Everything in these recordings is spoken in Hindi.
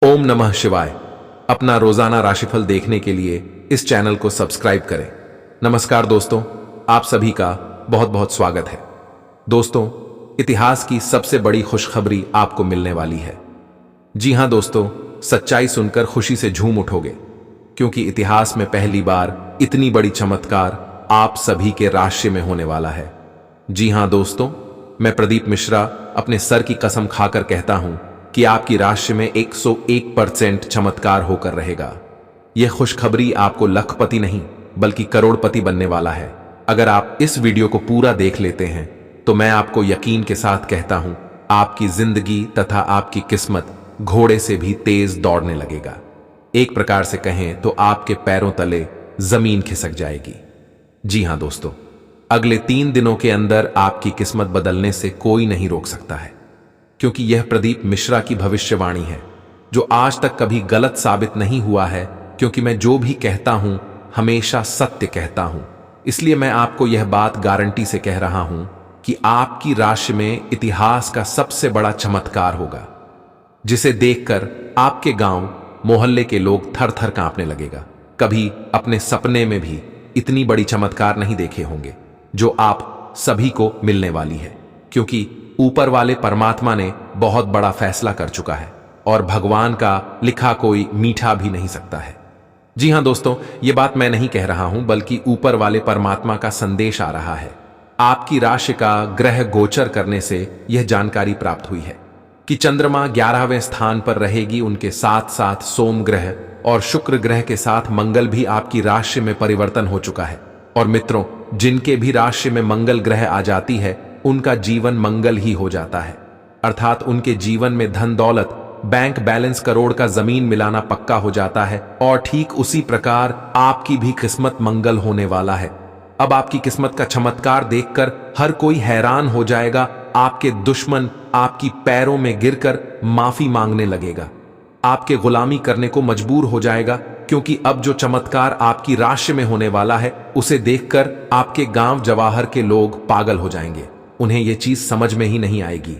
ओम नमः शिवाय। अपना रोजाना राशिफल देखने के लिए इस चैनल को सब्सक्राइब करें। नमस्कार दोस्तों, आप सभी का बहुत बहुत स्वागत है। दोस्तों, इतिहास की सबसे बड़ी खुशखबरी आपको मिलने वाली है। जी हां दोस्तों, सच्चाई सुनकर खुशी से झूम उठोगे, क्योंकि इतिहास में पहली बार इतनी बड़ी चमत्कार आप सभी के राशि में होने वाला है। जी हां दोस्तों, मैं प्रदीप मिश्रा अपने सर की कसम खाकर कहता हूं कि आपकी राशि में 101% चमत्कार होकर रहेगा। यह खुशखबरी आपको लखपति नहीं बल्कि करोड़पति बनने वाला है। अगर आप इस वीडियो को पूरा देख लेते हैं तो मैं आपको यकीन के साथ कहता हूं, आपकी जिंदगी तथा आपकी किस्मत घोड़े से भी तेज दौड़ने लगेगा। एक प्रकार से कहें तो आपके पैरों तले जमीन खिसक जाएगी। जी हां दोस्तों, अगले 3 दिनों के अंदर आपकी किस्मत बदलने से कोई नहीं रोक सकता है, क्योंकि यह प्रदीप मिश्रा की भविष्यवाणी है जो आज तक कभी गलत साबित नहीं हुआ है, क्योंकि मैं जो भी कहता हूं हमेशा सत्य कहता हूं। इसलिए मैं आपको यह बात गारंटी से कह रहा हूं कि आपकी राशि में इतिहास का सबसे बड़ा चमत्कार होगा, जिसे देखकर आपके गांव मोहल्ले के लोग थर थर कांपने लगेगा। कभी अपने सपने में भी इतनी बड़ी चमत्कार नहीं देखे होंगे जो आप सभी को मिलने वाली है, क्योंकि ऊपर वाले परमात्मा ने बहुत बड़ा फैसला कर चुका है और भगवान का लिखा कोई मीठा भी नहीं सकता है। जी हां दोस्तों, यह बात मैं नहीं कह रहा हूं बल्कि ऊपर वाले परमात्मा का संदेश आ रहा है। आपकी राशि का ग्रह गोचर करने से यह जानकारी प्राप्त हुई है कि चंद्रमा 11वें स्थान पर रहेगी। उनके साथ साथ सोम ग्रह और शुक्र ग्रह के साथ मंगल भी आपकी राशि में परिवर्तन हो चुका है। और मित्रों, जिनके भी राशि में मंगल ग्रह आ जाती है उनका जीवन मंगल ही हो जाता है, अर्थात उनके जीवन में धन दौलत, बैंक बैलेंस, करोड़ का जमीन मिलाना पक्का हो जाता है। और ठीक उसी प्रकार आपकी भी किस्मत मंगल होने वाला है। अब आपकी किस्मत का चमत्कार देखकर हर कोई हैरान हो जाएगा। आपके दुश्मन आपकी पैरों में गिरकर माफी मांगने लगेगा, आपके गुलामी करने को मजबूर हो जाएगा, क्योंकि अब जो चमत्कार आपकी राशि में होने वाला है उसे देखकर आपके गांव जवाहर के लोग पागल हो जाएंगे। उन्हें यह चीज समझ में ही नहीं आएगी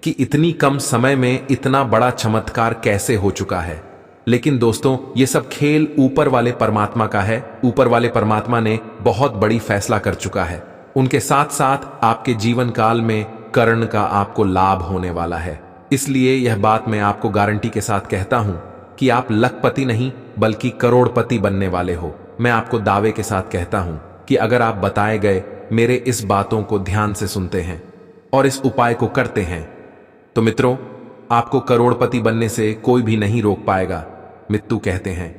कि इतनी कम समय में इतना बड़ा चमत्कार कैसे हो चुका है। लेकिन दोस्तों, ये सब खेल ऊपर वाले परमात्मा का है। ऊपर वाले परमात्मा ने बहुत बड़ी फैसला कर चुका है। उनके साथ साथ आपके जीवन काल में कर्ण का आपको लाभ होने वाला है। इसलिए यह बात मैं आपको गारंटी के साथ कहता हूं कि आप लखपति नहीं बल्कि करोड़पति बनने वाले हो। मैं आपको दावे के साथ कहता हूं कि अगर आप बताए गए मेरे इस बातों को ध्यान से सुनते हैं और इस उपाय को करते हैं तो मित्रों, आपको करोड़पति बनने से कोई भी नहीं रोक पाएगा। मित्तू कहते हैं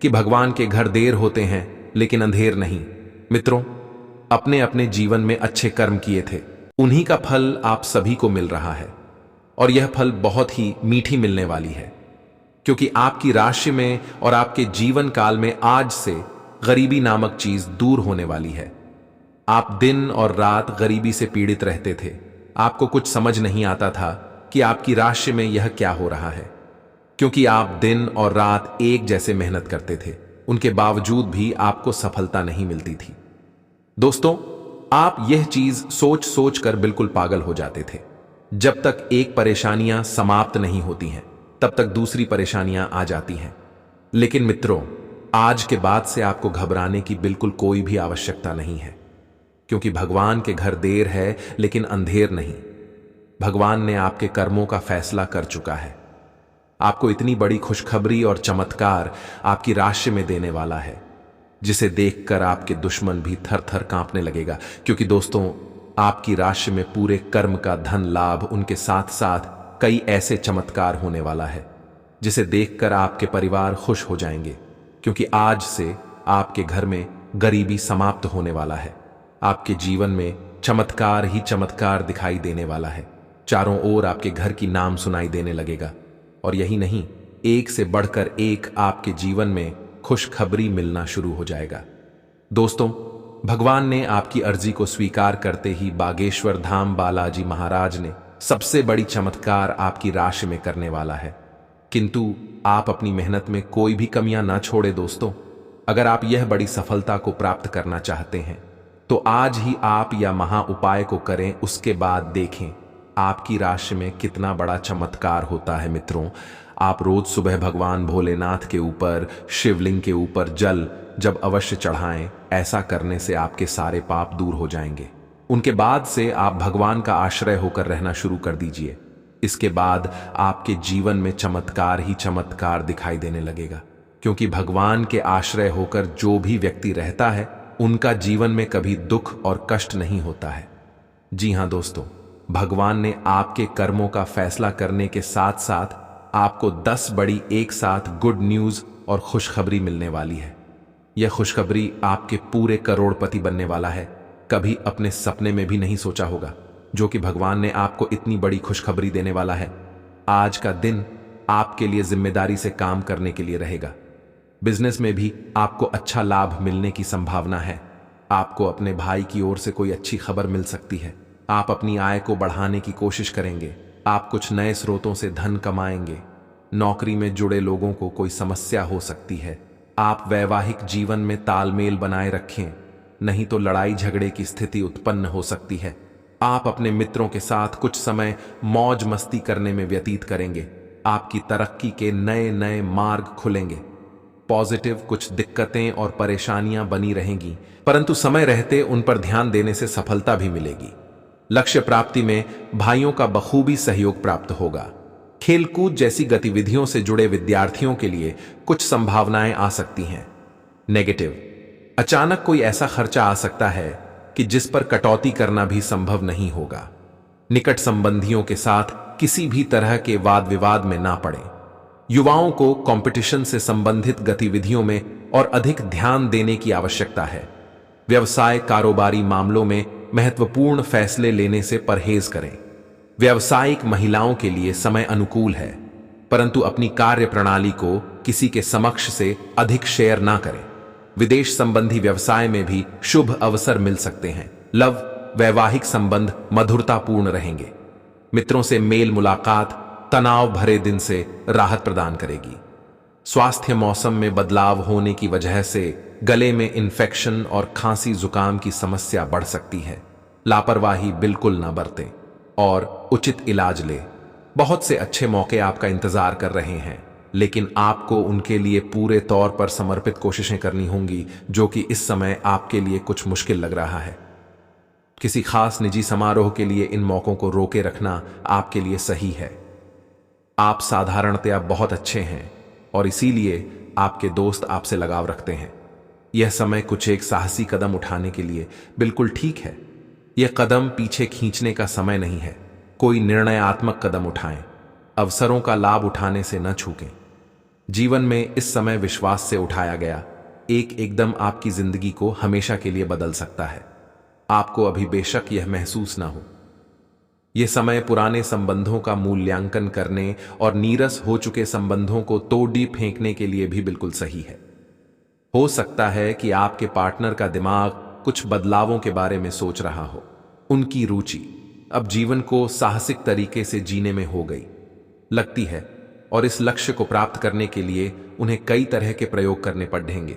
कि भगवान के घर देर होते हैं लेकिन अंधेर नहीं। मित्रों, अपने अपने जीवन में अच्छे कर्म किए थे, उन्हीं का फल आप सभी को मिल रहा है। और यह फल बहुत ही मीठी मिलने वाली है, क्योंकि आपकी राशि में और आपके जीवन काल में आज से गरीबी नामक चीज दूर होने वाली है। आप दिन और रात गरीबी से पीड़ित रहते थे। आपको कुछ समझ नहीं आता था कि आपकी राशि में यह क्या हो रहा है, क्योंकि आप दिन और रात एक जैसे मेहनत करते थे। उनके बावजूद भी आपको सफलता नहीं मिलती थी। दोस्तों, आप यह चीज सोच सोच कर बिल्कुल पागल हो जाते थे। जब तक एक परेशानियां समाप्त नहीं होती हैं तब तक दूसरी परेशानियां आ जाती हैं। लेकिन मित्रों, आज के बाद से आपको घबराने की बिल्कुल कोई भी आवश्यकता नहीं है, क्योंकि भगवान के घर देर है लेकिन अंधेर नहीं। भगवान ने आपके कर्मों का फैसला कर चुका है। आपको इतनी बड़ी खुशखबरी और चमत्कार आपकी राशि में देने वाला है, जिसे देखकर आपके दुश्मन भी थर थर कांपने लगेगा। क्योंकि दोस्तों, आपकी राशि में पूरे कर्म का धन लाभ, उनके साथ साथ कई ऐसे चमत्कार होने वाला है जिसे देखकर आपके परिवार खुश हो जाएंगे, क्योंकि आज से आपके घर में गरीबी समाप्त होने वाला है। आपके जीवन में चमत्कार ही चमत्कार दिखाई देने वाला है। चारों ओर आपके घर की नाम सुनाई देने लगेगा। और यही नहीं, एक से बढ़कर एक आपके जीवन में खुशखबरी मिलना शुरू हो जाएगा। दोस्तों, भगवान ने आपकी अर्जी को स्वीकार करते ही बागेश्वर धाम बालाजी महाराज ने सबसे बड़ी चमत्कार आपकी राशि में करने वाला है। किंतु आप अपनी मेहनत में कोई भी कमियां ना छोड़े। दोस्तों, अगर आप यह बड़ी सफलता को प्राप्त करना चाहते हैं तो आज ही आप यह महा उपाय को करें। उसके बाद देखें आपकी राशि में कितना बड़ा चमत्कार होता है। मित्रों, आप रोज सुबह भगवान भोलेनाथ के ऊपर, शिवलिंग के ऊपर जल जब अवश्य चढ़ाएं, ऐसा करने से आपके सारे पाप दूर हो जाएंगे। उनके बाद से आप भगवान का आश्रय होकर रहना शुरू कर दीजिए। इसके बाद आपके जीवन में चमत्कार ही चमत्कार दिखाई देने लगेगा, क्योंकि भगवान के आश्रय होकर जो भी व्यक्ति रहता है उनका जीवन में कभी दुख और कष्ट नहीं होता है। जी हां दोस्तों, भगवान ने आपके कर्मों का फैसला करने के साथ साथ आपको 10 बड़ी एक साथ गुड न्यूज और खुशखबरी मिलने वाली है। यह खुशखबरी आपके पूरे करोड़पति बनने वाला है। कभी अपने सपने में भी नहीं सोचा होगा जो कि भगवान ने आपको इतनी बड़ी खुशखबरी देने वाला है। आज का दिन आपके लिए जिम्मेदारी से काम करने के लिए रहेगा। बिजनेस में भी आपको अच्छा लाभ मिलने की संभावना है। आपको अपने भाई की ओर से कोई अच्छी खबर मिल सकती है। आप अपनी आय को बढ़ाने की कोशिश करेंगे। आप कुछ नए स्रोतों से धन कमाएंगे। नौकरी में जुड़े लोगों को कोई समस्या हो सकती है। आप वैवाहिक जीवन में तालमेल बनाए रखें, नहीं तो लड़ाई झगड़े की स्थिति उत्पन्न हो सकती है। आप अपने मित्रों के साथ कुछ समय मौज मस्ती करने में व्यतीत करेंगे। आपकी तरक्की के नए नए मार्ग खुलेंगे। पॉजिटिव कुछ दिक्कतें और परेशानियां बनी रहेंगी, परंतु समय रहते उन पर ध्यान देने से सफलता भी मिलेगी। लक्ष्य प्राप्ति में भाइयों का बखूबी सहयोग प्राप्त होगा। खेलकूद जैसी गतिविधियों से जुड़े विद्यार्थियों के लिए कुछ संभावनाएं आ सकती हैं। नेगेटिव, अचानक कोई ऐसा खर्चा आ सकता है कि जिस पर कटौती करना भी संभव नहीं होगा। निकट संबंधियों के साथ किसी भी तरह के वाद विवाद में ना पड़े। युवाओं को कंपटीशन से संबंधित गतिविधियों में और अधिक ध्यान देने की आवश्यकता है। व्यवसाय कारोबारी मामलों में महत्वपूर्ण फैसले लेने से परहेज करें। व्यावसायिक महिलाओं के लिए समय अनुकूल है, परंतु अपनी कार्य प्रणाली को किसी के समक्ष से अधिक शेयर ना करें। विदेश संबंधी व्यवसाय में भी शुभ अवसर मिल सकते हैं। लव, वैवाहिक संबंध मधुरतापूर्ण रहेंगे। मित्रों से मेल मुलाकात तनाव भरे दिन से राहत प्रदान करेगी। स्वास्थ्य मौसम में बदलाव होने की वजह से गले में इन्फेक्शन और खांसी जुकाम की समस्या बढ़ सकती है। लापरवाही बिल्कुल ना बरतें और उचित इलाज लें। बहुत से अच्छे मौके आपका इंतजार कर रहे हैं, लेकिन आपको उनके लिए पूरे तौर पर समर्पित कोशिशें करनी होंगी, जो कि इस समय आपके लिए कुछ मुश्किल लग रहा है। किसी खास निजी समारोह के लिए इन मौकों को रोके रखना आपके लिए सही है। आप साधारणतया बहुत अच्छे हैं और इसीलिए आपके दोस्त आपसे लगाव रखते हैं। यह समय कुछ एक साहसी कदम उठाने के लिए बिल्कुल ठीक है। यह कदम पीछे खींचने का समय नहीं है। कोई निर्णयात्मक कदम उठाएं। अवसरों का लाभ उठाने से न चूकें। जीवन में इस समय विश्वास से उठाया गया एक एकदम आपकी जिंदगी को हमेशा के लिए बदल सकता है। आपको अभी बेशक यह महसूस ना हो। यह समय पुराने संबंधों का मूल्यांकन करने और नीरस हो चुके संबंधों को तोड़ी फेंकने के लिए भी बिल्कुल सही है। हो सकता है कि आपके पार्टनर का दिमाग कुछ बदलावों के बारे में सोच रहा हो। उनकी रुचि अब जीवन को साहसिक तरीके से जीने में हो गई लगती है और इस लक्ष्य को प्राप्त करने के लिए उन्हें कई तरह के प्रयोग करने पड़ेंगे।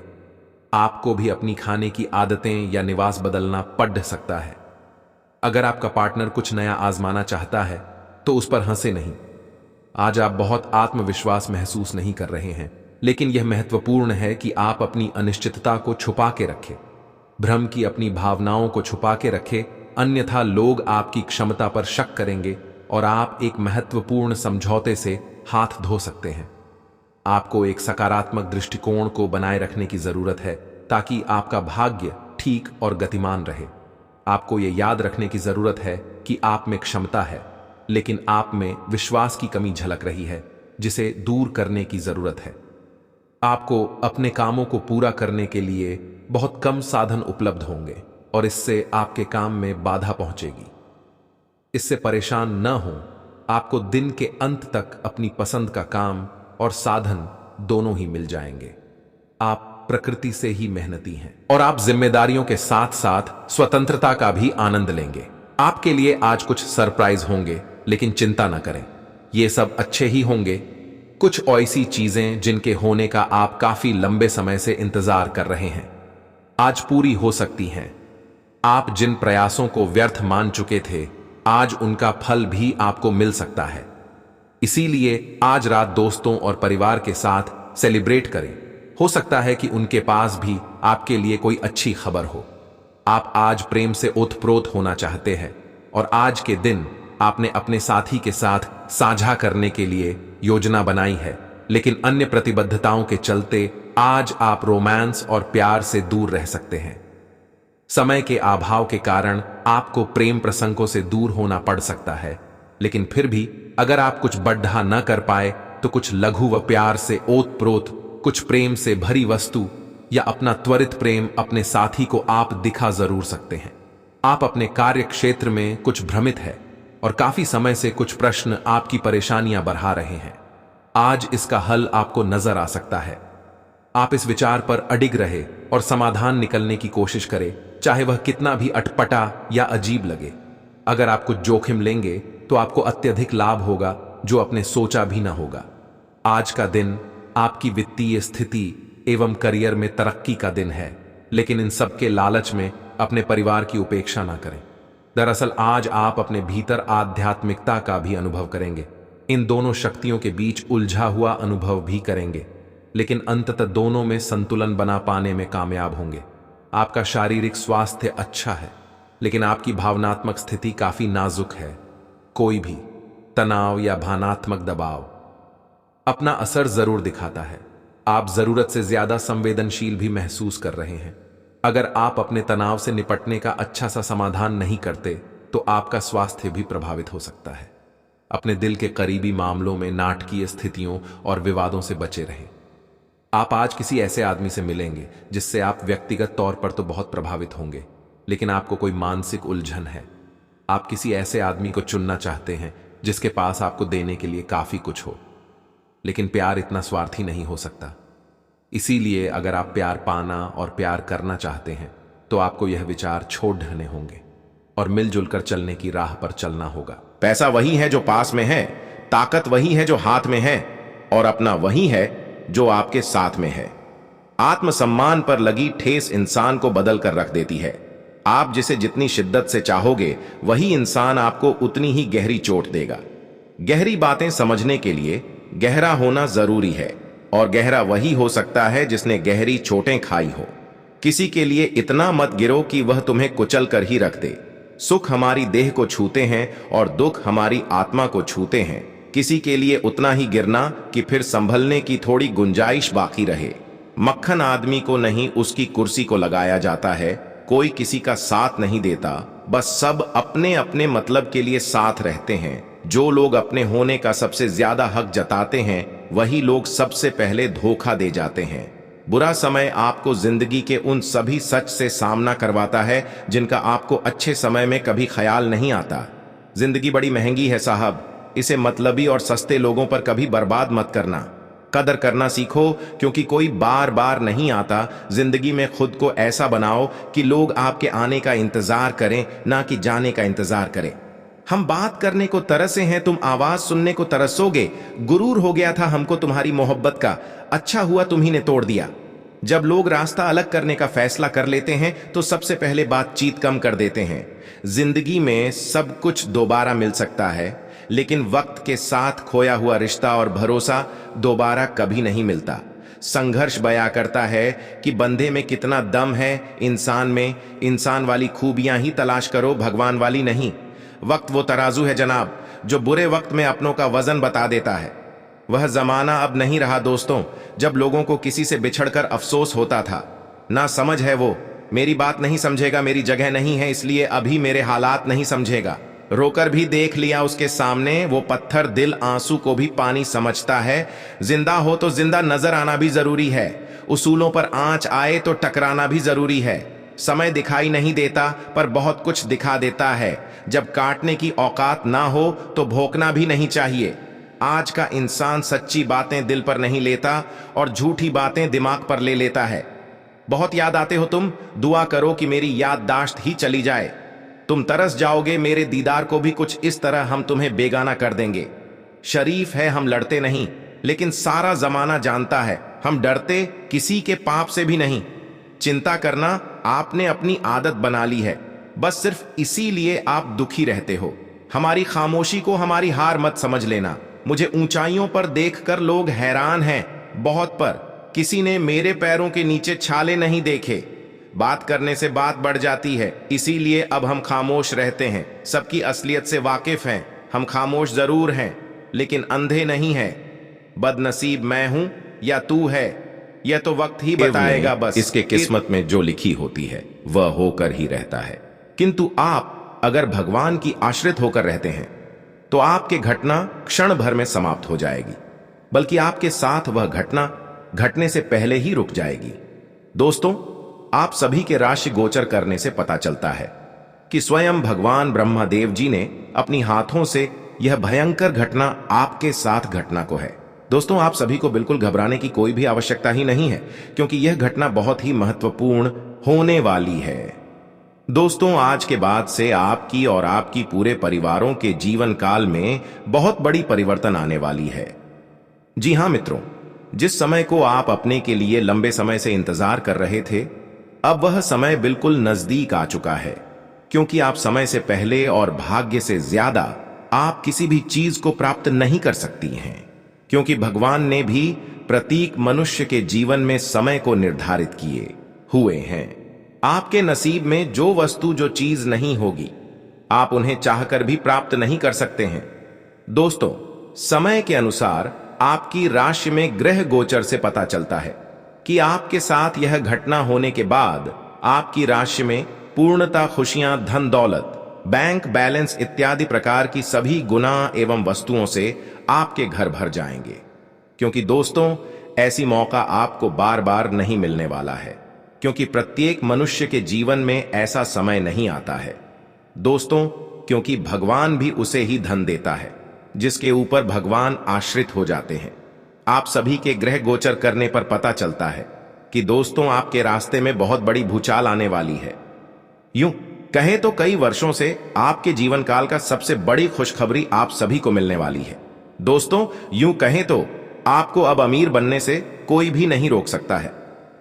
आपको भी अपनी खाने की आदतें या निवास बदलना पड़ सकता है। अगर आपका पार्टनर कुछ नया आजमाना चाहता है तो उस पर हंसे नहीं। आज आप बहुत आत्मविश्वास महसूस नहीं कर रहे हैं, लेकिन यह महत्वपूर्ण है कि आप अपनी अनिश्चितता को छुपा के रखें। भ्रम की अपनी भावनाओं को छुपा के रखें, अन्यथा लोग आपकी क्षमता पर शक करेंगे और आप एक महत्वपूर्ण समझौते से हाथ धो सकते हैं। आपको एक सकारात्मक दृष्टिकोण को बनाए रखने की जरूरत है ताकि आपका भाग्य ठीक और गतिमान रहे। आपको यह याद रखने की जरूरत है कि आप में क्षमता है, लेकिन आप में विश्वास की कमी झलक रही है, जिसे दूर करने की जरूरत है। आपको अपने कामों को पूरा करने के लिए बहुत कम साधन उपलब्ध होंगे और इससे आपके काम में बाधा पहुंचेगी। इससे परेशान न हो। आपको दिन के अंत तक अपनी पसंद का काम और साधन दोनों ही मिल जाएंगे। आप प्रकृति से ही मेहनती हैं और आप जिम्मेदारियों के साथ साथ स्वतंत्रता का भी आनंद लेंगे। आपके लिए आज कुछ सरप्राइज होंगे, लेकिन चिंता न करें, ये सब अच्छे ही होंगे। कुछ ऐसी चीजें जिनके होने का आप काफी लंबे समय से इंतजार कर रहे हैं आज पूरी हो सकती हैं। आप जिन प्रयासों को व्यर्थ मान चुके थे, आज उनका फल भी आपको मिल सकता है। इसीलिए आज रात दोस्तों और परिवार के साथ सेलिब्रेट करें। हो सकता है कि उनके पास भी आपके लिए कोई अच्छी खबर हो। आप आज प्रेम से ओतप्रोत होना चाहते हैं और आज के दिन आपने अपने साथी के साथ साझा करने के लिए योजना बनाई है, लेकिन अन्य प्रतिबद्धताओं के चलते आज आप रोमांस और प्यार से दूर रह सकते हैं। समय के अभाव के कारण आपको प्रेम प्रसंगों से दूर होना पड़ सकता है, लेकिन फिर भी अगर आप कुछ बढ़ा न कर पाए तो कुछ लघु व प्यार से ओतप्रोत, कुछ प्रेम से भरी वस्तु या अपना त्वरित प्रेम अपने साथी को आप दिखा जरूर सकते हैं। आप अपने कार्य क्षेत्र में कुछ भ्रमित है और काफी समय से कुछ प्रश्न आपकी परेशानियां बढ़ा रहे हैं। आज इसका हल आपको नजर आ सकता है। आप इस विचार पर अडिग रहे और समाधान निकलने की कोशिश करें, चाहे वह कितना भी अटपटा या अजीब लगे। अगर आप कुछ जोखिम लेंगे तो आपको अत्यधिक लाभ होगा जो आपने सोचा भी ना होगा। आज का दिन आपकी वित्तीय स्थिति एवं करियर में तरक्की का दिन है, लेकिन इन सब के लालच में अपने परिवार की उपेक्षा ना करें। दरअसल आज आप अपने भीतर आध्यात्मिकता का भी अनुभव करेंगे। इन दोनों शक्तियों के बीच उलझा हुआ अनुभव भी करेंगे, लेकिन अंततः दोनों में संतुलन बना पाने में कामयाब होंगे। आपका शारीरिक स्वास्थ्य अच्छा है, लेकिन आपकी भावनात्मक स्थिति काफी नाजुक है। कोई भी तनाव या भावनात्मक दबाव अपना असर जरूर दिखाता है। आप जरूरत से ज्यादा संवेदनशील भी महसूस कर रहे हैं। अगर आप अपने तनाव से निपटने का अच्छा सा समाधान नहीं करते तो आपका स्वास्थ्य भी प्रभावित हो सकता है। अपने दिल के करीबी मामलों में नाटकीय स्थितियों और विवादों से बचे रहें। आप आज किसी ऐसे आदमी से मिलेंगे जिससे आप व्यक्तिगत तौर पर तो बहुत प्रभावित होंगे, लेकिन आपको कोई मानसिक उलझन है। आप किसी ऐसे आदमी को चुनना चाहते हैं जिसके पास आपको देने के लिए काफी कुछ हो, लेकिन प्यार इतना स्वार्थी नहीं हो सकता। इसीलिए अगर आप प्यार पाना और प्यार करना चाहते हैं तो आपको यह विचार छोड़ देने होंगे और मिलजुल कर चलने की राह पर चलना होगा। पैसा वही है जो पास में है, ताकत वही है जो हाथ में है, और अपना वही है जो आपके साथ में है। आत्मसम्मान पर लगी ठेस इंसान को बदल कर रख देती है। आप जिसे जितनी शिद्दत से चाहोगे वही इंसान आपको उतनी ही गहरी चोट देगा। गहरी बातें समझने के लिए गहरा होना जरूरी है, और गहरा वही हो सकता है जिसने गहरी चोटें खाई हो। किसी के लिए इतना मत गिरो कि वह तुम्हें कुचल कर ही रख दे। सुख हमारी देह को छूते हैं और दुख हमारी आत्मा को छूते हैं। किसी के लिए उतना ही गिरना कि फिर संभलने की थोड़ी गुंजाइश बाकी रहे। मक्खन आदमी को नहीं, उसकी कुर्सी को लगाया जाता है। कोई किसी का साथ नहीं देता, बस सब अपने अपने मतलब के लिए साथ रहते हैं। जो लोग अपने होने का सबसे ज्यादा हक जताते हैं वही लोग सबसे पहले धोखा दे जाते हैं। बुरा समय आपको जिंदगी के उन सभी सच से सामना करवाता है जिनका आपको अच्छे समय में कभी ख्याल नहीं आता। जिंदगी बड़ी महंगी है साहब, इसे मतलबी और सस्ते लोगों पर कभी बर्बाद मत करना। कदर करना सीखो, क्योंकि कोई बार बार नहीं आता। जिंदगी में खुद को ऐसा बनाओ कि लोग आपके आने का इंतजार करें, ना कि जाने का इंतजार करें। हम बात करने को तरसे हैं, तुम आवाज सुनने को तरसोगे। गुरूर हो गया था हमको तुम्हारी मोहब्बत का, अच्छा हुआ तुम्ही ने तोड़ दिया। जब लोग रास्ता अलग करने का फैसला कर लेते हैं तो सबसे पहले बातचीत कम कर देते हैं। जिंदगी में सब कुछ दोबारा मिल सकता है, लेकिन वक्त के साथ खोया हुआ रिश्ता और भरोसा दोबारा कभी नहीं मिलता। संघर्ष बयां करता है कि बंदे में कितना दम है। इंसान में इंसान वाली खूबियां ही तलाश करो, भगवान वाली नहीं। वक्त वो तराजू है जनाब, जो बुरे वक्त में अपनों का वजन बता देता है। वह जमाना अब नहीं रहा दोस्तों, जब लोगों को किसी से बिछड़कर अफसोस होता था। ना समझ है वो, मेरी बात नहीं समझेगा, मेरी जगह नहीं है, इसलिए अभी मेरे हालात नहीं समझेगा। रोकर भी देख लिया उसके सामने, वो पत्थर दिल आंसू को भी पानी समझता है। जिंदा हो तो जिंदा नजर आना भी जरूरी है। उसूलों पर आंच आए तो टकराना भी जरूरी है। समय दिखाई नहीं देता पर बहुत कुछ दिखा देता है। जब काटने की औकात ना हो तो भोंकना भी नहीं चाहिए। आज का इंसान सच्ची बातें दिल पर नहीं लेता और झूठी बातें दिमाग पर ले लेता है। बहुत याद आते हो तुम, दुआ करो कि मेरी याददाश्त ही चली जाए। तुम तरस जाओगे मेरे दीदार को भी, कुछ इस तरह हम तुम्हें बेगाना कर देंगे। शरीफ है हम लड़ते नहीं, लेकिन सारा जमाना जानता है हम डरते किसी के पाप से भी नहीं। चिंता करना आपने अपनी आदत बना ली है, बस सिर्फ इसीलिए आप दुखी रहते हो। हमारी खामोशी को हमारी हार मत समझ लेना। मुझे ऊंचाइयों पर देखकर लोग हैरान हैं, बहुत पर किसी ने मेरे पैरों के नीचे छाले नहीं देखे। बात करने से बात बढ़ जाती है, इसीलिए अब हम खामोश रहते हैं। सबकी असलियत से वाकिफ हैं। हम खामोश जरूर हैं, लेकिन अंधे नहीं हैं। बदनसीब मैं हूं या तू है, यह तो वक्त ही बताएगा। बस इसके किस्मत में जो लिखी होती है वह होकर ही रहता है। किंतु आप अगर भगवान की आश्रित होकर रहते हैं तो आपकी घटना क्षण भर में समाप्त हो जाएगी, बल्कि आपके साथ वह घटना घटने से पहले ही रुक जाएगी। दोस्तों, आप सभी के राशि गोचर करने से पता चलता है कि स्वयं भगवान ब्रह्मदेव जी ने अपनी हाथों से यह भयंकर घटना आपके साथ घटना को है। दोस्तों, आप सभी को बिल्कुल घबराने की कोई भी आवश्यकता ही नहीं है, क्योंकि यह घटना बहुत ही महत्वपूर्ण होने वाली है। दोस्तों, आज के बाद से आपकी और आपकी पूरे परिवारों के जीवन काल में बहुत बड़ी परिवर्तन आने वाली है। जी हां मित्रों, जिस समय को आप अपने के लिए लंबे समय से इंतजार कर रहे थे, अब वह समय बिल्कुल नजदीक आ चुका है, क्योंकि आप समय से पहले और भाग्य से ज्यादा आप किसी भी चीज को प्राप्त नहीं कर सकती हैं, क्योंकि भगवान ने भी प्रत्येक मनुष्य के जीवन में समय को निर्धारित किए हुए हैं। आपके नसीब में जो वस्तु जो चीज नहीं होगी, आप उन्हें चाहकर भी प्राप्त नहीं कर सकते हैं। दोस्तों, समय के अनुसार आपकी राशि में ग्रह गोचर से पता चलता है कि आपके साथ यह घटना होने के बाद आपकी राशि में पूर्णता खुशियां, धन दौलत, बैंक बैलेंस इत्यादि प्रकार की सभी गुना एवं वस्तुओं से आपके घर भर जाएंगे। क्योंकि दोस्तों, ऐसी मौका आपको बार बार नहीं मिलने वाला है, क्योंकि प्रत्येक मनुष्य के जीवन में ऐसा समय नहीं आता है। दोस्तों, क्योंकि भगवान भी उसे ही धन देता है जिसके ऊपर भगवान आश्रित हो जाते हैं। आप सभी के ग्रह गोचर करने पर पता चलता है कि दोस्तों, आपके रास्ते में बहुत बड़ी भूचाल आने वाली है। यूं कहें तो कई वर्षों से आपके जीवन काल का सबसे बड़ी खुशखबरी आप सभी को मिलने वाली है। दोस्तों, यूं कहें तो आपको अब अमीर बनने से कोई भी नहीं रोक सकता है।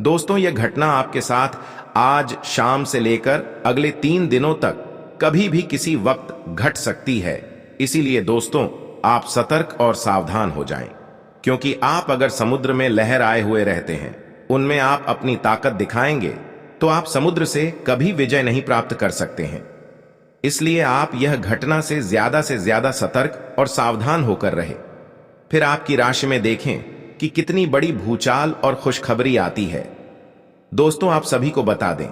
दोस्तों, यह घटना आपके साथ आज शाम से लेकर अगले 3 दिनों तक कभी भी किसी वक्त घट सकती है। इसीलिए दोस्तों, आप सतर्क और सावधान हो जाएं, क्योंकि आप अगर समुद्र में लहर आए हुए रहते हैं, उनमें आप अपनी ताकत दिखाएंगे तो आप समुद्र से कभी विजय नहीं प्राप्त कर सकते हैं। इसलिए आप यह घटना से ज्यादा सतर्क और सावधान होकर रहे। फिर आपकी राशि में देखें कि कितनी बड़ी भूचाल और खुशखबरी आती है। दोस्तों, आप सभी को बता दें,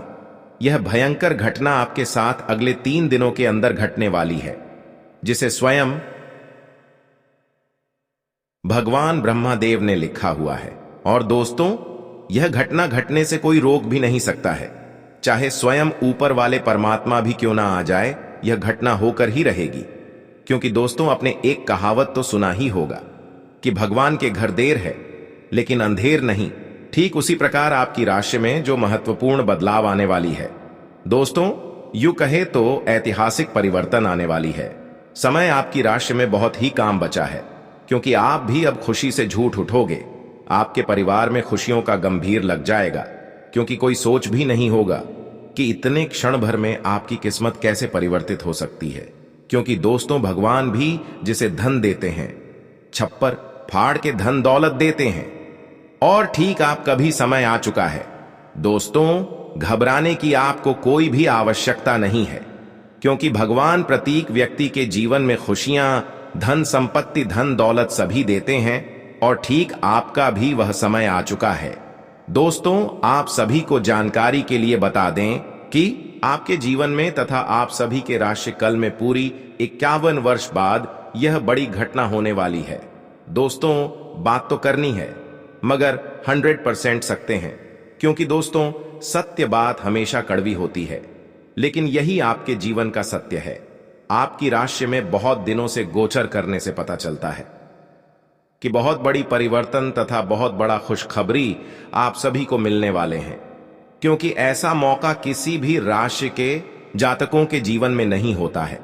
यह भयंकर घटना आपके साथ अगले 3 दिनों के अंदर घटने वाली है, जिसे स्वयं भगवान ब्रह्मदेव ने लिखा हुआ है। और दोस्तों, यह घटना घटने से कोई रोक भी नहीं सकता है। चाहे स्वयं ऊपर वाले परमात्मा भी क्यों ना आ जाए, यह घटना होकर ही रहेगी। क्योंकि दोस्तों, आपने एक कहावत तो सुना ही होगा कि भगवान के घर देर है लेकिन अंधेर नहीं। ठीक उसी प्रकार आपकी राशि में जो महत्वपूर्ण बदलाव आने वाली है। दोस्तों, यूं कहे तो ऐतिहासिक परिवर्तन आने वाली है। समय आपकी राशि में बहुत ही काम बचा है, क्योंकि आप भी अब खुशी से झूठ उठोगे। आपके परिवार में खुशियों का गंभीर लग जाएगा, क्योंकि कोई सोच भी नहीं होगा कि इतने क्षण भर में आपकी किस्मत कैसे परिवर्तित हो सकती है। क्योंकि दोस्तों, भगवान भी जिसे धन देते हैं, छप्पर फाड़ के धन दौलत देते हैं। और ठीक आपका भी समय आ चुका है। दोस्तों, घबराने की आपको कोई भी आवश्यकता नहीं है, क्योंकि भगवान प्रत्येक व्यक्ति के जीवन में खुशियां, धन संपत्ति, धन दौलत सभी देते हैं। और ठीक आपका भी वह समय आ चुका है। दोस्तों, आप सभी को जानकारी के लिए बता दें कि आपके जीवन में तथा आप सभी के राशि कल में पूरी 51 वर्ष बाद यह बड़ी घटना होने वाली है। दोस्तों, बात तो करनी है, मगर 100% सकते हैं, क्योंकि दोस्तों, सत्य बात हमेशा कड़वी होती है, लेकिन यही आपके जीवन का सत्य है। आपकी राशि में बहुत दिनों से गोचर करने से पता चलता है कि बहुत बड़ी परिवर्तन तथा बहुत बड़ा खुशखबरी आप सभी को मिलने वाले हैं, क्योंकि ऐसा मौका किसी भी राशि के जातकों के जीवन में नहीं होता है,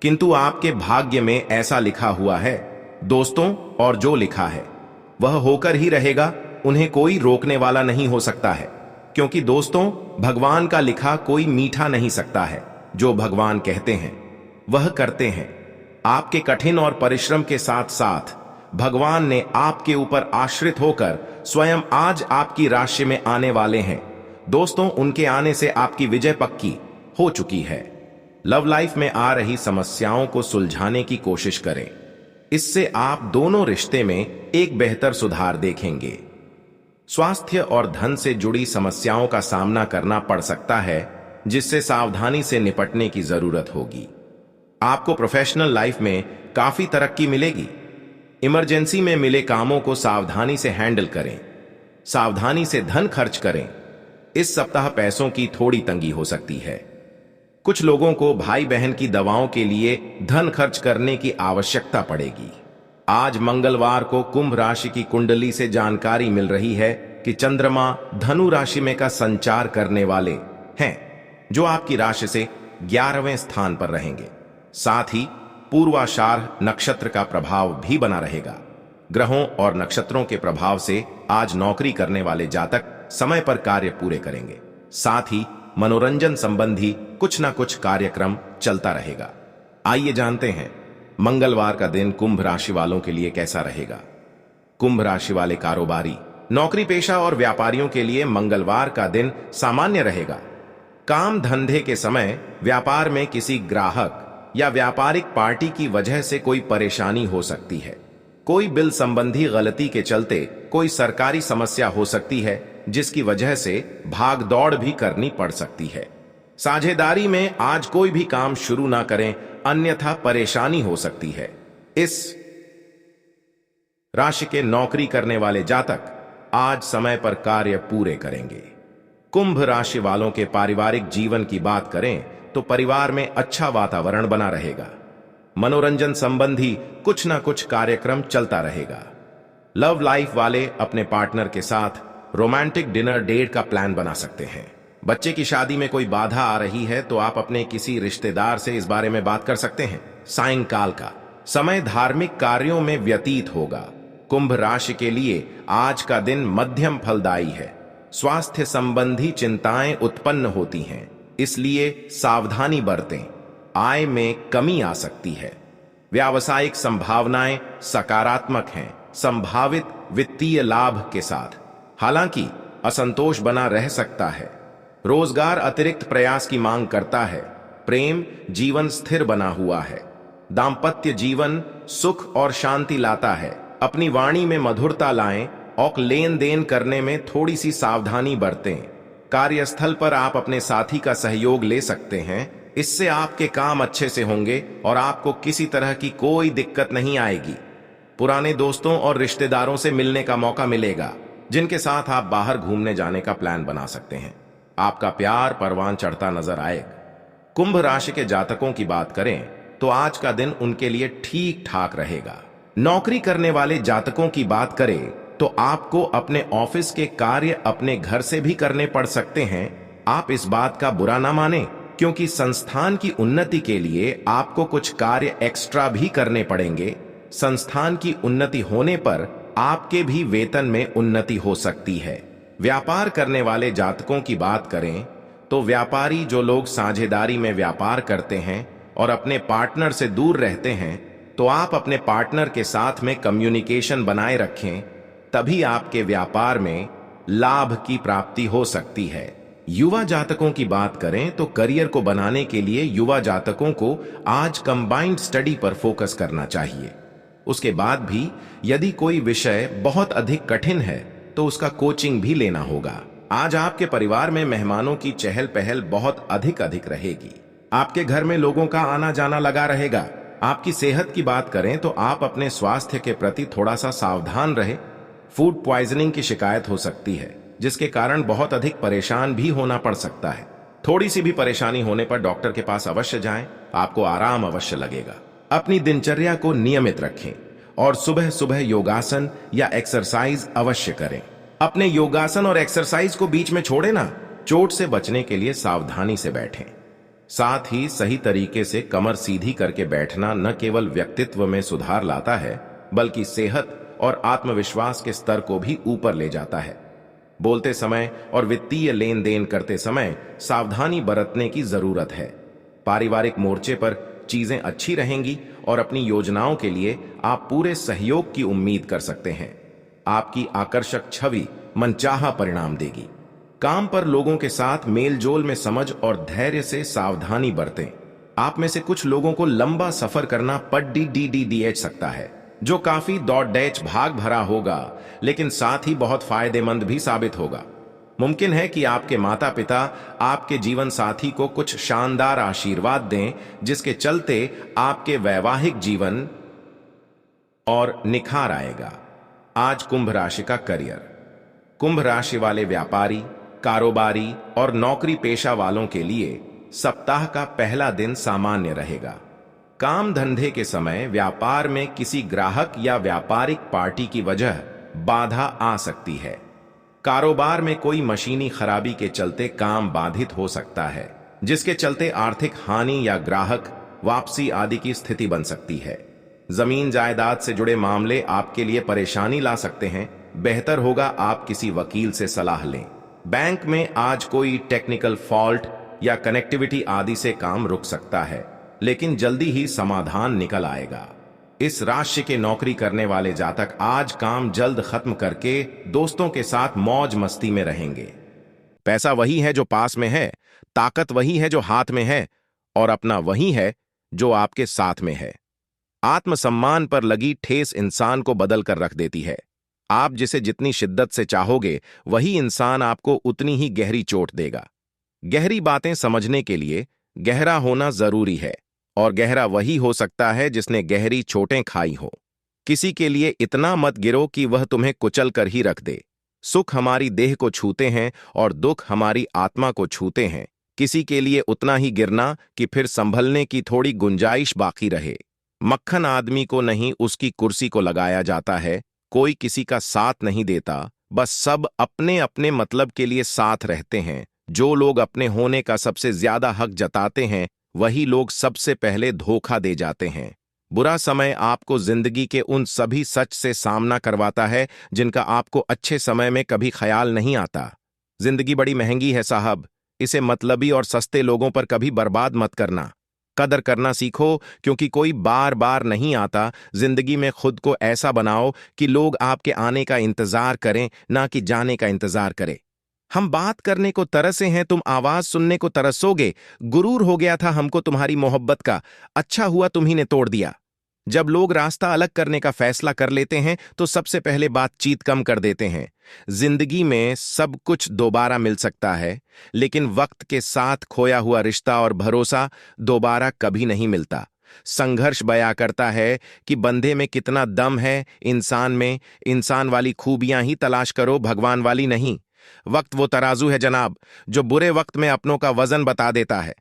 किंतु आपके भाग्य में ऐसा लिखा हुआ है दोस्तों। और जो लिखा है वह होकर ही रहेगा, उन्हें कोई रोकने वाला नहीं हो सकता है। क्योंकि दोस्तों, भगवान का लिखा कोई मीठा नहीं सकता है। जो भगवान कहते हैं वह करते हैं। आपके कठिन और परिश्रम के साथ साथ भगवान ने आपके ऊपर आश्रित होकर स्वयं आज आपकी राशि में आने वाले हैं। दोस्तों, उनके आने से आपकी विजय पक्की हो चुकी है। लव लाइफ में आ रही समस्याओं को सुलझाने की कोशिश करें। इससे आप दोनों रिश्ते में एक बेहतर सुधार देखेंगे। स्वास्थ्य और धन से जुड़ी समस्याओं का सामना करना पड़ सकता है, जिससे सावधानी से निपटने की जरूरत होगी। आपको प्रोफेशनल लाइफ में काफी तरक्की मिलेगी। इमरजेंसी में मिले कामों को सावधानी से हैंडल करें। सावधानी से धन खर्च करें। इस सप्ताह पैसों की थोड़ी तंगी हो सकती है। कुछ लोगों को भाई बहन की दवाओं के लिए धन खर्च करने की आवश्यकता पड़ेगी। आज मंगलवार को कुंभ राशि की कुंडली से जानकारी मिल रही है कि चंद्रमा धनु राशि में का संचार करने वाले हैं, जो आपकी राशि से 11वें स्थान पर रहेंगे। साथ ही पूर्वाषाढ़ नक्षत्र का प्रभाव भी बना रहेगा। ग्रहों और नक्षत्रों के प्रभाव से आज नौकरी करने वाले जातक समय पर कार्य पूरे करेंगे। साथ ही मनोरंजन संबंधी कुछ ना कुछ कार्यक्रम चलता रहेगा। आइए जानते हैं मंगलवार का दिन कुंभ राशि वालों के लिए कैसा रहेगा। कुंभ राशि वाले कारोबारी, नौकरी पेशा और व्यापारियों के लिए मंगलवार का दिन सामान्य रहेगा। काम धंधे के समय व्यापार में किसी ग्राहक या व्यापारिक पार्टी की वजह से कोई परेशानी हो सकती है। कोई बिल संबंधी गलती के चलते कोई सरकारी समस्या हो सकती है, जिसकी वजह से भाग दौड़ भी करनी पड़ सकती है। साझेदारी में आज कोई भी काम शुरू ना करें, अन्यथा परेशानी हो सकती है। इस राशि के नौकरी करने वाले जातक आज समय पर कार्य पूरे करेंगे। कुंभ राशि वालों के पारिवारिक जीवन की बात करें तो परिवार में अच्छा वातावरण बना रहेगा। मनोरंजन संबंधी कुछ ना कुछ कार्यक्रम चलता रहेगा। लव लाइफ वाले अपने पार्टनर के साथ रोमांटिक डिनर डेट का प्लान बना सकते हैं। बच्चे की शादी में कोई बाधा आ रही है तो आप अपने किसी रिश्तेदार से इस बारे में बात कर सकते हैं। सायंकाल का समय धार्मिक कार्यों में व्यतीत होगा। कुंभ राशि के लिए आज का दिन मध्यम फलदायी है। स्वास्थ्य संबंधी चिंताएं उत्पन्न होती हैं, इसलिए सावधानी बरतें। आय में कमी आ सकती है। व्यावसायिक संभावनाएं सकारात्मक हैं, संभावित वित्तीय लाभ के साथ। हालांकि असंतोष बना रह सकता है। रोजगार अतिरिक्त प्रयास की मांग करता है। प्रेम जीवन स्थिर बना हुआ है। दाम्पत्य जीवन सुख और शांति लाता है। अपनी वाणी में मधुरता लाएं और लेन देन करने में थोड़ी सी सावधानी बरतें। कार्यस्थल पर आप अपने साथी का सहयोग ले सकते हैं। इससे आपके काम अच्छे से होंगे और आपको किसी तरह की कोई दिक्कत नहीं आएगी। पुराने दोस्तों और रिश्तेदारों से मिलने का मौका मिलेगा, जिनके साथ आप बाहर घूमने जाने का प्लान बना सकते हैं। आपका प्यार परवान चढ़ता नजर आएगा। कुंभ राशि के जातकों की बात करें तो आज का दिन उनके लिए ठीक ठाक रहेगा। नौकरी करने वाले जातकों की बात करें तो आपको अपने ऑफिस के कार्य अपने घर से भी करने पड़ सकते हैं। आप इस बात का बुरा ना माने, क्योंकि संस्थान की उन्नति के लिए आपको कुछ कार्य एक्स्ट्रा भी करने पड़ेंगे। संस्थान की उन्नति होने पर आपके भी वेतन में उन्नति हो सकती है। व्यापार करने वाले जातकों की बात करें तो व्यापारी जो लोग साझेदारी में व्यापार करते हैं और अपने पार्टनर से दूर रहते हैं, तो आप अपने पार्टनर के साथ में कम्युनिकेशन बनाए रखें, तभी आपके व्यापार में लाभ की प्राप्ति हो सकती है। युवा जातकों की बात करें तो करियर को बनाने के लिए युवा जातकों को आज कंबाइंड स्टडी पर फोकस करना चाहिए। उसके बाद भी यदि कोई विषय बहुत अधिक कठिन है तो उसका कोचिंग भी लेना होगा। आज आपके परिवार में मेहमानों की चहल पहल बहुत अधिक रहेगी। आपके घर में लोगों का आना जाना लगा रहेगा। आपकी सेहत की बात करें तो आप अपने स्वास्थ्य के प्रति थोड़ा सा सावधान रहे। फूड पॉइजनिंग की शिकायत हो सकती है, जिसके कारण बहुत अधिक परेशान भी होना पड़ सकता है। थोड़ी सी भी परेशानी होने पर डॉक्टर के पास अवश्य जाएं, आपको आराम अवश्य लगेगा। अपनी दिनचर्या को नियमित रखें और सुबह सुबह योगासन या एक्सरसाइज अवश्य करें। अपने योगासन और एक्सरसाइज को बीच में छोड़े ना। चोट से बचने के लिए सावधानी से बैठें। साथ ही सही तरीके से कमर सीधी करके बैठना न केवल व्यक्तित्व में सुधार लाता है, बल्कि सेहत और आत्मविश्वास के स्तर को भी ऊपर ले जाता है। बोलते समय और वित्तीय लेन देन करते समय सावधानी बरतने की जरूरत है। पारिवारिक मोर्चे पर चीजें अच्छी रहेंगी और अपनी योजनाओं के लिए आप पूरे सहयोग की उम्मीद कर सकते हैं। आपकी आकर्षक छवि मनचाहा परिणाम देगी। काम पर लोगों के साथ मेलजोल में समझ और धैर्य से सावधानी बरतें। आप में से कुछ लोगों को लंबा सफर करना पड़ सकता है, जो काफी दौड़-डैच भाग भरा होगा, लेकिन साथ ही बहुत फायदेमंद भी साबित होगा। मुमकिन है कि आपके माता पिता आपके जीवन साथी को कुछ शानदार आशीर्वाद दें, जिसके चलते आपके वैवाहिक जीवन और निखार आएगा। आज कुंभ राशि का करियर। कुंभ राशि वाले व्यापारी, कारोबारी और नौकरी पेशा वालों के लिए सप्ताह का पहला दिन सामान्य रहेगा। काम धंधे के समय व्यापार में किसी ग्राहक या व्यापारिक पार्टी की वजह बाधा आ सकती है। कारोबार में कोई मशीनी खराबी के चलते काम बाधित हो सकता है, जिसके चलते आर्थिक हानि या ग्राहक वापसी आदि की स्थिति बन सकती है। जमीन जायदाद से जुड़े मामले आपके लिए परेशानी ला सकते हैं। बेहतर होगा आप किसी वकील से सलाह लें। बैंक में आज कोई टेक्निकल फॉल्ट या कनेक्टिविटी आदि से काम रुक सकता है, लेकिन जल्दी ही समाधान निकल आएगा। इस राशि के नौकरी करने वाले जातक आज काम जल्द खत्म करके दोस्तों के साथ मौज मस्ती में रहेंगे। पैसा वही है जो पास में है, ताकत वही है जो हाथ में है, और अपना वही है जो आपके साथ में है। आत्मसम्मान पर लगी ठेस इंसान को बदल कर रख देती है। आप जिसे जितनी शिद्दत से चाहोगे, वही इंसान आपको उतनी ही गहरी चोट देगा। गहरी बातें समझने के लिए गहरा होना जरूरी है, और गहरा वही हो सकता है जिसने गहरी चोटें खाई हो। किसी के लिए इतना मत गिरो कि वह तुम्हें कुचल कर ही रख दे। सुख हमारी देह को छूते हैं और दुख हमारी आत्मा को छूते हैं। किसी के लिए उतना ही गिरना कि फिर संभलने की थोड़ी गुंजाइश बाकी रहे। मक्खन आदमी को नहीं, उसकी कुर्सी को लगाया जाता है। कोई किसी का साथ नहीं देता, बस सब अपने अपने मतलब के लिए साथ रहते हैं। जो लोग अपने होने का सबसे ज्यादा हक जताते हैं, वही लोग सबसे पहले धोखा दे जाते हैं। बुरा समय आपको जिंदगी के उन सभी सच से सामना करवाता है जिनका आपको अच्छे समय में कभी ख्याल नहीं आता। जिंदगी बड़ी महंगी है साहब, इसे मतलबी और सस्ते लोगों पर कभी बर्बाद मत करना। कदर करना सीखो, क्योंकि कोई बार बार नहीं आता। जिंदगी में खुद को ऐसा बनाओ कि लोग आपके आने का इंतजार करें, ना कि जाने का इंतजार करें। हम बात करने को तरसे हैं, तुम आवाज सुनने को तरसोगे। गुरूर हो गया था हमको तुम्हारी मोहब्बत का, अच्छा हुआ तुम्ही ने तोड़ दिया। जब लोग रास्ता अलग करने का फैसला कर लेते हैं तो सबसे पहले बातचीत कम कर देते हैं। जिंदगी में सब कुछ दोबारा मिल सकता है, लेकिन वक्त के साथ खोया हुआ रिश्ता और भरोसा दोबारा कभी नहीं मिलता। संघर्ष बयां करता है कि बंदे में कितना दम है, इंसान में। इंसान वाली खूबियां ही तलाश करो, भगवान वाली नहीं। वक्त वो तराजू है जनाब, जो बुरे वक्त में अपनों का वजन बता देता है।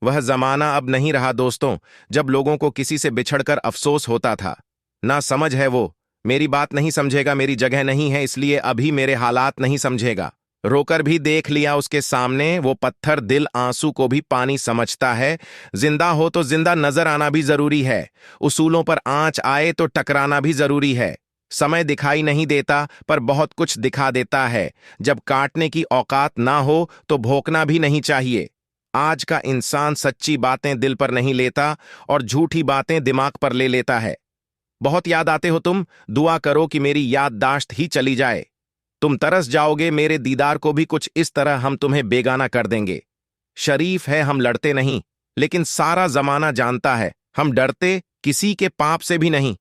वह जमाना अब नहीं रहा दोस्तों, जब लोगों को किसी से बिछड़कर अफसोस होता था। ना समझ है वो, मेरी बात नहीं समझेगा, मेरी जगह नहीं है इसलिए अभी मेरे हालात नहीं समझेगा। रोकर भी देख लिया उसके सामने, वो पत्थर दिल आंसू को भी पानी समझता है। जिंदा हो तो जिंदा नजर आना भी जरूरी है। उसूलों पर आंच आए तो टकराना भी जरूरी है। समय दिखाई नहीं देता, पर बहुत कुछ दिखा देता है। जब काटने की औकात ना हो तो भोंकना भी नहीं चाहिए। आज का इंसान सच्ची बातें दिल पर नहीं लेता और झूठी बातें दिमाग पर ले लेता है। बहुत याद आते हो तुम, दुआ करो कि मेरी याददाश्त ही चली जाए। तुम तरस जाओगे मेरे दीदार को भी, कुछ इस तरह हम तुम्हें बेगाना कर देंगे। शरीफ है हम लड़ते नहीं, लेकिन सारा जमाना जानता है हम डरते किसी के पाप से भी नहीं।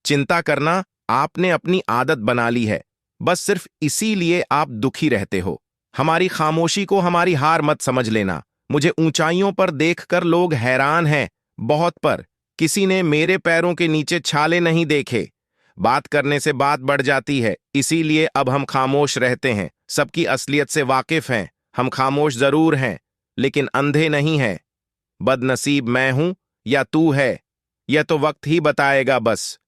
चिंता करना आपने अपनी आदत बना ली है, बस सिर्फ इसीलिए आप दुखी रहते हो। हमारी खामोशी को हमारी हार मत समझ लेना। मुझे ऊंचाइयों पर देखकर लोग हैरान हैं, बहुत, पर किसी ने मेरे पैरों के नीचे छाले नहीं देखे। बात करने से बात बढ़ जाती है, इसीलिए अब हम खामोश रहते हैं। सबकी असलियत से वाकिफ हैं। हम खामोश जरूर हैं, लेकिन अंधे नहीं हैं। बदनसीब मैं हूं या तू है, यह तो वक्त ही बताएगा बस।